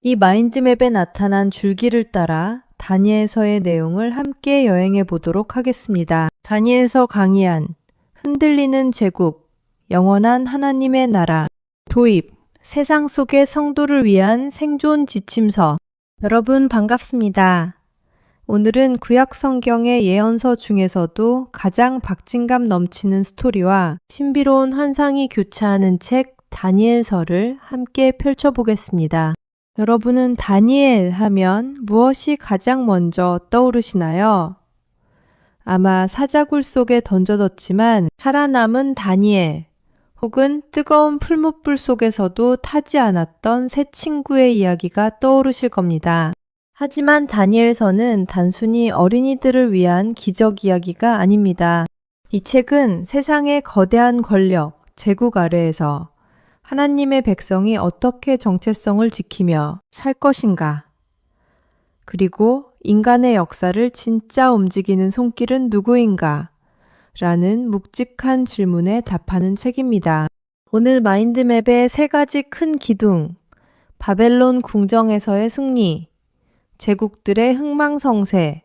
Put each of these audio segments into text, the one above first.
이 마인드맵에 나타난 줄기를 따라 다니엘서의 내용을 함께 여행해 보도록 하겠습니다. 다니엘서 강의안, 흔들리는 제국, 영원한 하나님의 나라, 도입, 세상 속의 성도를 위한 생존 지침서. 여러분 반갑습니다. 오늘은 구약 성경의 예언서 중에서도 가장 박진감 넘치는 스토리와 신비로운 환상이 교차하는 책 다니엘서를 함께 펼쳐보겠습니다. 여러분은 다니엘 하면 무엇이 가장 먼저 떠오르시나요? 아마 사자굴 속에 던져졌지만 살아남은 다니엘, 혹은 뜨거운 풀무불 속에서도 타지 않았던 새 친구의 이야기가 떠오르실 겁니다. 하지만 다니엘서는 단순히 어린이들을 위한 기적 이야기가 아닙니다. 이 책은 세상의 거대한 권력, 제국 아래에서 하나님의 백성이 어떻게 정체성을 지키며 살 것인가, 그리고 인간의 역사를 진짜 움직이는 손길은 누구인가 라는 묵직한 질문에 답하는 책입니다. 오늘 마인드맵의 세 가지 큰 기둥, 바벨론 궁정에서의 승리, 제국들의 흥망성쇠,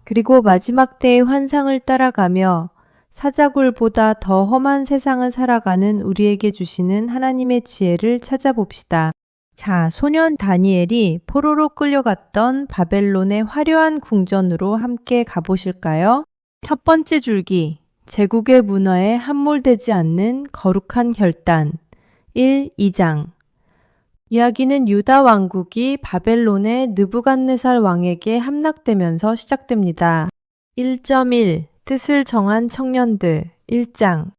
그리고 마지막 때의 환상을 따라가며 사자굴보다 더 험한 세상을 살아가는 우리에게 주시는 하나님의 지혜를 찾아봅시다. 자, 소년 다니엘이 포로로 끌려갔던 바벨론의 화려한 궁전으로 함께 가보실까요? 첫 번째 줄기, 제국의 문화에 함몰되지 않는 거룩한 결단. 1, 2장. 이야기는 유다 왕국이 바벨론의 느부갓네살 왕에게 함락되면서 시작됩니다. 1.1 뜻을 정한 청년들 1장.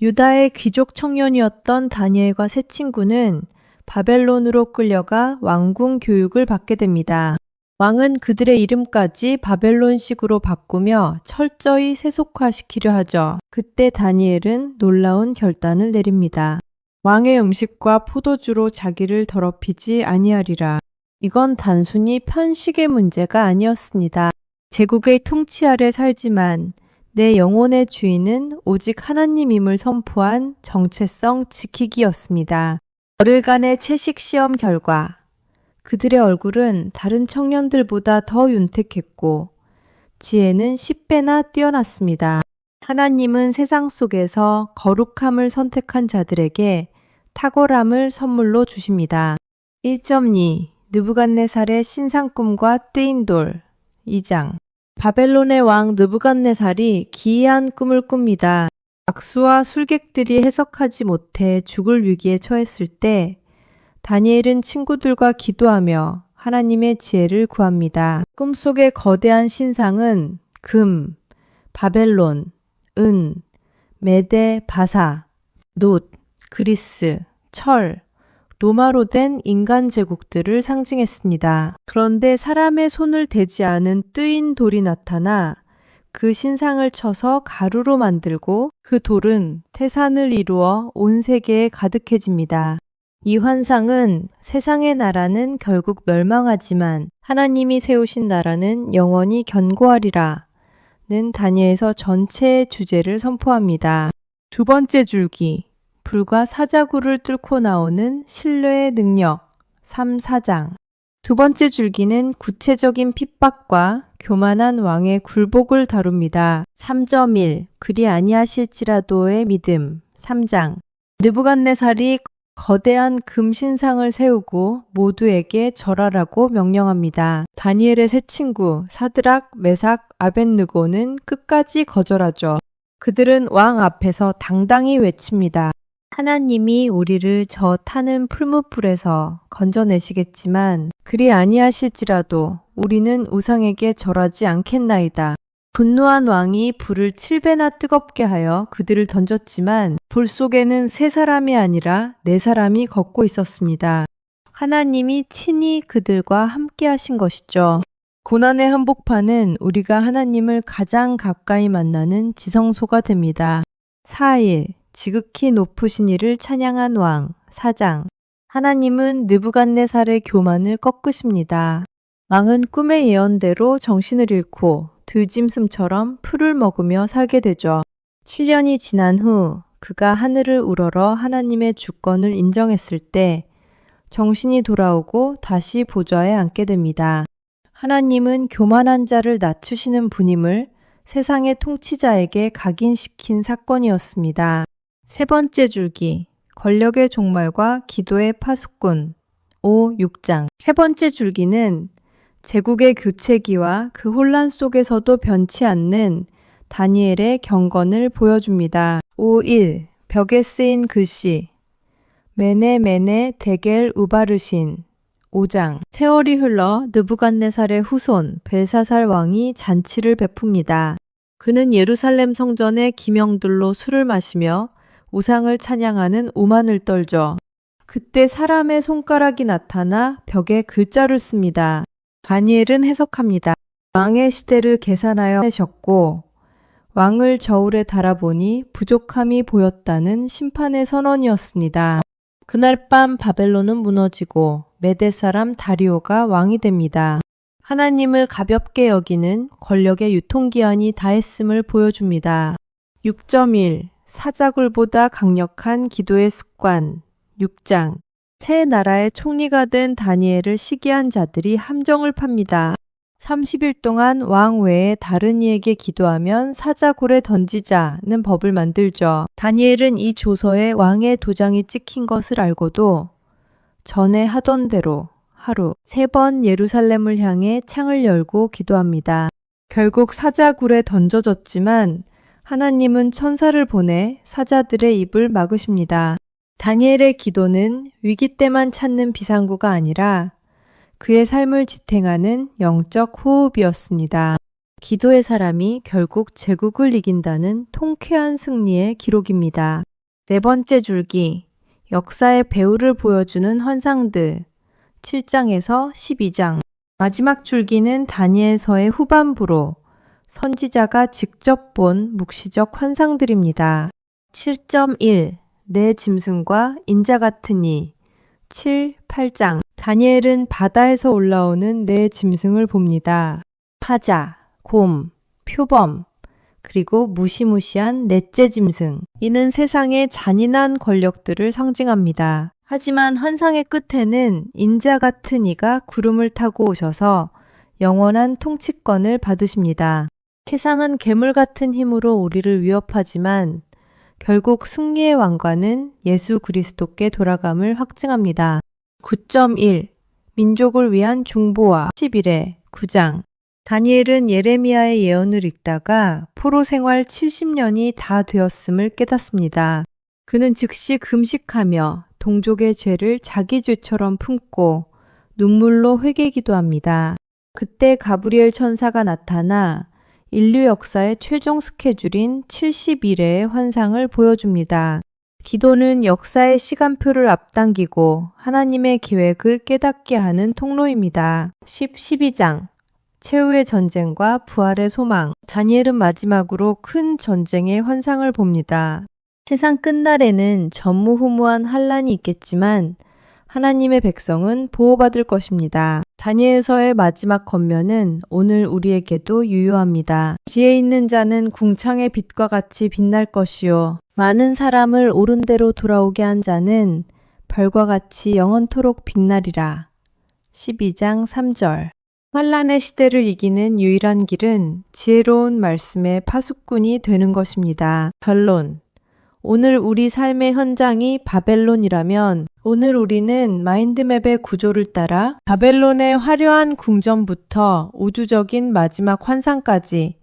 유다의 귀족 청년이었던 다니엘과 세 친구는 바벨론으로 끌려가 왕궁 교육을 받게 됩니다. 왕은 그들의 이름까지 바벨론식으로 바꾸며 철저히 세속화시키려 하죠. 그때 다니엘은 놀라운 결단을 내립니다. 왕의 음식과 포도주로 자기를 더럽히지 아니하리라. 이건 단순히 편식의 문제가 아니었습니다. 제국의 통치 아래 살지만 내 영혼의 주인은 오직 하나님임을 선포한 정체성 지키기였습니다. 열흘간의 채식 시험 결과 그들의 얼굴은 다른 청년들보다 더 윤택했고 지혜는 10배나 뛰어났습니다. 하나님은 세상 속에서 거룩함을 선택한 자들에게 탁월함을 선물로 주십니다. 1.2 느부갓네살의 신상꿈과 뜨인 돌 2장. 바벨론의 왕 느부갓네살이 기이한 꿈을 꿉니다. 악수와 술객들이 해석하지 못해 죽을 위기에 처했을 때 다니엘은 친구들과 기도하며 하나님의 지혜를 구합니다. 꿈속의 거대한 신상은 금, 바벨론, 은, 메데, 바사, 놋, 그리스, 철, 로마로 된 인간 제국들을 상징했습니다. 그런데 사람의 손을 대지 않은 뜨인 돌이 나타나 그 신상을 쳐서 가루로 만들고 그 돌은 태산을 이루어 온 세계에 가득해집니다. 이 환상은 세상의 나라는 결국 멸망하지만 하나님이 세우신 나라는 영원히 견고하리라 는 다니엘서 전체의 주제를 선포합니다. 두 번째 줄기, 불과 사자굴을 뚫고 나오는 신뢰의 능력 3, 4장. 두 번째 줄기는 구체적인 핍박과 교만한 왕의 굴복을 다룹니다. 3.1 그리 아니하실지라도의 믿음 3장. 느부갓네살이 거대한 금신상을 세우고 모두에게 절하라고 명령합니다. 다니엘의 세 친구 사드락, 메삭, 아벳느고는 끝까지 거절하죠. 그들은 왕 앞에서 당당히 외칩니다. 하나님이 우리를 저 타는 풀무불에서 건져내시겠지만 그리 아니하실지라도 우리는 우상에게 절하지 않겠나이다. 분노한 왕이 불을 7배나 뜨겁게 하여 그들을 던졌지만 불 속에는 세 사람이 아니라 네 사람이 걷고 있었습니다. 하나님이 친히 그들과 함께 하신 것이죠. 고난의 한복판은 우리가 하나님을 가장 가까이 만나는 지성소가 됩니다. 4일 지극히 높으신 이를 찬양한 왕 4장. 하나님은 느부갓네살의 교만을 꺾으십니다. 왕은 꿈의 예언대로 정신을 잃고 들짐승처럼 풀을 먹으며 살게 되죠. 7년이 지난 후 그가 하늘을 우러러 하나님의 주권을 인정했을 때 정신이 돌아오고 다시 보좌에 앉게 됩니다. 하나님은 교만한 자를 낮추시는 분임을 세상의 통치자에게 각인시킨 사건이었습니다. 세 번째 줄기, 권력의 종말과 기도의 파수꾼 6장. 세 번째 줄기는 제국의 교체기와 그 혼란 속에서도 변치 않는 다니엘의 경건을 보여줍니다. 5.1. 벽에 쓰인 글씨 메네 메네 데겔 우바르신 5장. 세월이 흘러 느부갓네살의 후손 벨사살 왕이 잔치를 베풉니다. 그는 예루살렘 성전의 기명들로 술을 마시며 우상을 찬양하는 오만을 떨죠. 그때 사람의 손가락이 나타나 벽에 글자를 씁니다. 다니엘은 해석합니다. 왕의 시대를 계산하여 내셨고 왕을 저울에 달아보니 부족함이 보였다는 심판의 선언이었습니다. 그날 밤 바벨론은 무너지고 메대 사람 다리오가 왕이 됩니다. 하나님을 가볍게 여기는 권력의 유통기한이 다했음을 보여줍니다. 6.1. 사자굴보다 강력한 기도의 습관 6장. 새 나라의 총리가 된 다니엘을 시기한 자들이 함정을 팝니다. 30일 동안 왕 외에 다른 이에게 기도하면 사자굴에 던지자는 법을 만들죠. 다니엘은 이 조서에 왕의 도장이 찍힌 것을 알고도 전에 하던 대로 하루 3번 예루살렘을 향해 창을 열고 기도합니다. 결국 사자굴에 던져졌지만 하나님은 천사를 보내 사자들의 입을 막으십니다. 다니엘의 기도는 위기 때만 찾는 비상구가 아니라 그의 삶을 지탱하는 영적 호흡이었습니다. 기도의 사람이 결국 제국을 이긴다는 통쾌한 승리의 기록입니다. 네 번째 줄기, 역사의 배후를 보여주는 환상들 7장에서 12장. 마지막 줄기는 다니엘서의 후반부로 선지자가 직접 본 묵시적 환상들입니다. 7.1. 내 짐승과 인자 같은 이 7, 8장. 다니엘은 바다에서 올라오는 내 짐승을 봅니다. 사자, 곰, 표범, 그리고 무시무시한 넷째 짐승. 이는 세상의 잔인한 권력들을 상징합니다. 하지만 환상의 끝에는 인자 같은 이가 구름을 타고 오셔서 영원한 통치권을 받으십니다. 세상은 괴물 같은 힘으로 우리를 위협하지만 결국 승리의 왕관은 예수 그리스도께 돌아감을 확증합니다. 9.1. 민족을 위한 중보와 11회 9장. 다니엘은 예레미야의 예언을 읽다가 포로 생활 70년이 다 되었음을 깨닫습니다. 그는 즉시 금식하며 동족의 죄를 자기 죄처럼 품고 눈물로 회개기도합니다. 그때 가브리엘 천사가 나타나 인류 역사의 최종 스케줄인 71회의 환상을 보여줍니다. 기도는 역사의 시간표를 앞당기고 하나님의 계획을 깨닫게 하는 통로입니다. 12장. 최후의 전쟁과 부활의 소망. 다니엘은 마지막으로 큰 전쟁의 환상을 봅니다. 세상 끝날에는 전무후무한 환란이 있겠지만 하나님의 백성은 보호받을 것입니다. 다니엘서의 마지막 권면은 오늘 우리에게도 유효합니다. 지혜 있는 자는 궁창의 빛과 같이 빛날 것이요. 많은 사람을 옳은 대로 돌아오게 한 자는 별과 같이 영원토록 빛나리라. 12장 3절. 환란의 시대를 이기는 유일한 길은 지혜로운 말씀의 파수꾼이 되는 것입니다. 결론. 오늘 우리 삶의 현장이 바벨론이라면 오늘 우리는 마인드맵의 구조를 따라 바벨론의 화려한 궁전부터 우주적인 마지막 환상까지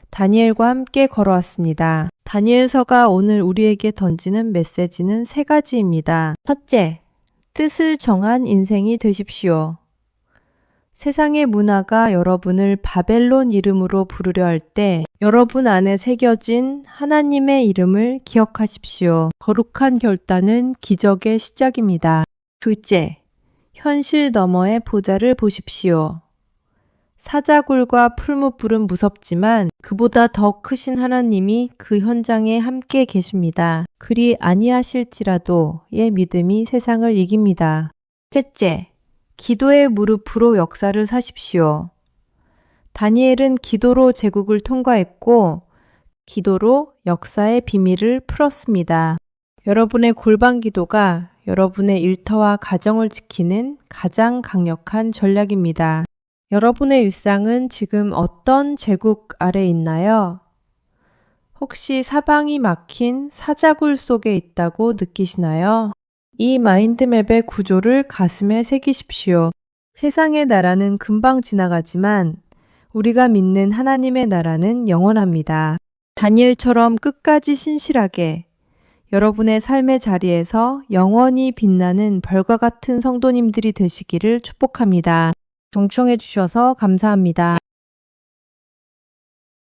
다니엘과 함께 걸어왔습니다. 다니엘서가 오늘 우리에게 던지는 메시지는 3가지입니다. 첫째, 뜻을 정한 인생이 되십시오. 세상의 문화가 여러분을 바벨론 이름으로 부르려 할 때 여러분 안에 새겨진 하나님의 이름을 기억하십시오. 거룩한 결단은 기적의 시작입니다. 둘째, 현실 너머의 보좌를 보십시오. 사자굴과 풀무불은 무섭지만 그보다 더 크신 하나님이 그 현장에 함께 계십니다. 그리 아니하실지라도의 믿음이 세상을 이깁니다. 셋째, 기도의 무릎으로 역사를 사십시오. 다니엘은 기도로 제국을 통과했고 기도로 역사의 비밀을 풀었습니다. 여러분의 골방 기도가 여러분의 일터와 가정을 지키는 가장 강력한 전략입니다. 여러분의 일상은 지금 어떤 제국 아래 있나요? 혹시 사방이 막힌 사자굴 속에 있다고 느끼시나요? 이 마인드맵의 구조를 가슴에 새기십시오. 세상의 나라는 금방 지나가지만 우리가 믿는 하나님의 나라는 영원합니다. 다니엘처럼 끝까지 신실하게 여러분의 삶의 자리에서 영원히 빛나는 별과 같은 성도님들이 되시기를 축복합니다. 경청해 주셔서 감사합니다.